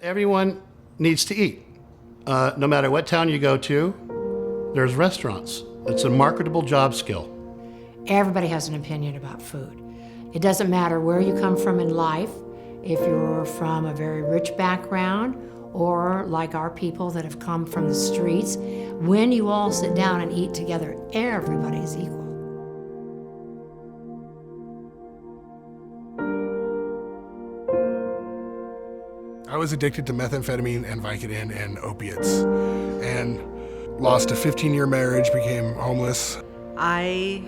Everyone needs to eat. No matter what town you go to, there's restaurants. It's a marketable job skill. Everybody has an opinion about food. It doesn't matter where you come from in life, if you're from a very rich background or like our people that have come from the streets. When you all sit down and eat together, everybody's equal. I was addicted to methamphetamine and Vicodin and opiates, and lost a 15-year marriage, became homeless. I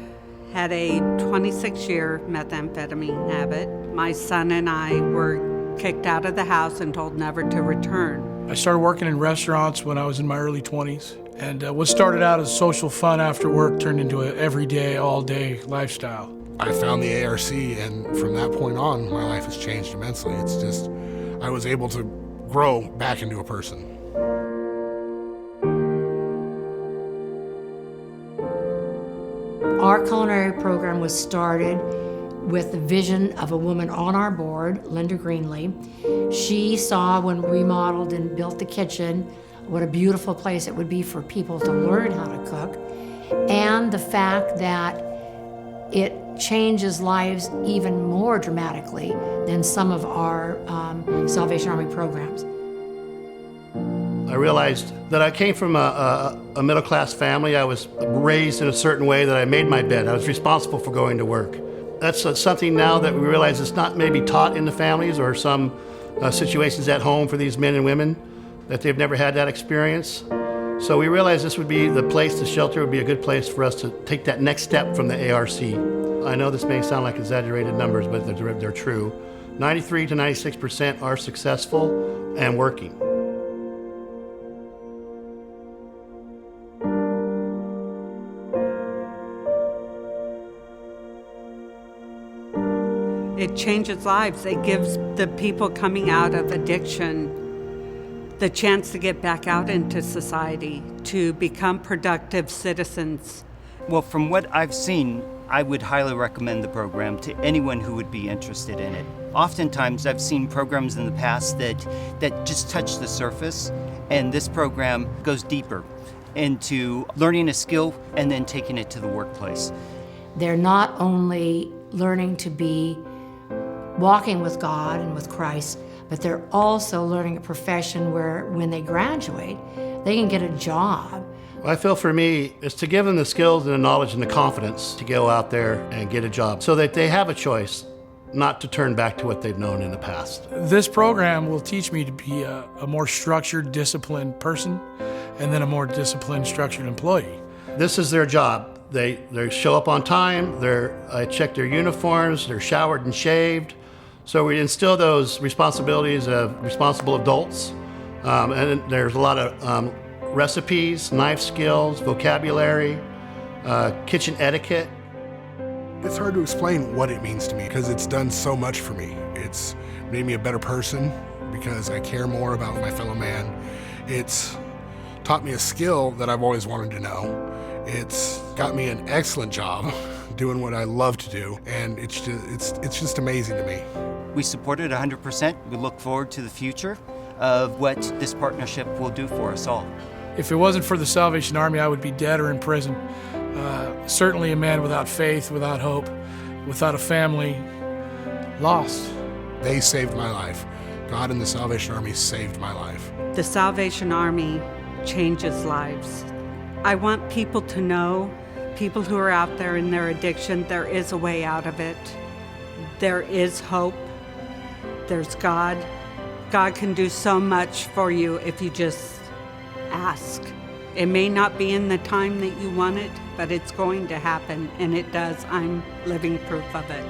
had a 26-year methamphetamine habit. My son and I were kicked out of the house and told never to return. I started working in restaurants when I was in my early 20s, and what started out as social fun after work turned into an everyday, all-day lifestyle. I found the ARC, and from that point on, my life has changed immensely. It's just, I was able to grow back into a person. Our culinary program was started with the vision of a woman on our board, Linda Greenlee. She saw when we remodeled and built the kitchen what a beautiful place it would be for people to learn how to cook, and the fact that it changes lives even more dramatically than some of our Salvation Army programs. I realized that I came from a middle-class family. I was raised in a certain way that I made my bed. I was responsible for going to work. That's something now that we realize it's not maybe taught in the families or some situations at home for these men and women, that they've never had that experience. So we realized this would be the place, the shelter would be a good place for us to take that next step from the ARC. I know this may sound like exaggerated numbers, but they're true. 93 to 96% are successful and working. It changes lives. It gives the people coming out of addiction the chance to get back out into society, to become productive citizens. Well, from what I've seen, I would highly recommend the program to anyone who would be interested in it. Oftentimes, I've seen programs in the past that just touch the surface, and this program goes deeper into learning a skill and then taking it to the workplace. They're not only learning to be walking with God and with Christ, but they're also learning a profession where when they graduate, they can get a job. What I feel for me is to give them the skills and the knowledge and the confidence to go out there and get a job so that they have a choice not to turn back to what they've known in the past. This program will teach me to be a more structured, disciplined person, and then a more disciplined, structured employee. This is their job. They show up on time, I check their uniforms, they're showered and shaved. So we instill those responsibilities of responsible adults. And there's a lot of recipes, knife skills, vocabulary, kitchen etiquette. It's hard to explain what it means to me because it's done so much for me. It's made me a better person because I care more about my fellow man. It's taught me a skill that I've always wanted to know. It's got me an excellent job doing what I love to do, and it's just amazing to me. We support it 100%. We look forward to the future of what this partnership will do for us all. If it wasn't for the Salvation Army, I would be dead or in prison. Certainly a man without faith, without hope, without a family, lost. They saved my life. God and the Salvation Army saved my life. The Salvation Army changes lives. I want people to know, people who are out there in their addiction, there is a way out of it. There is hope. There's God. God can do so much for you if you just ask. It may not be in the time that you want it, but it's going to happen, and it does. I'm living proof of it.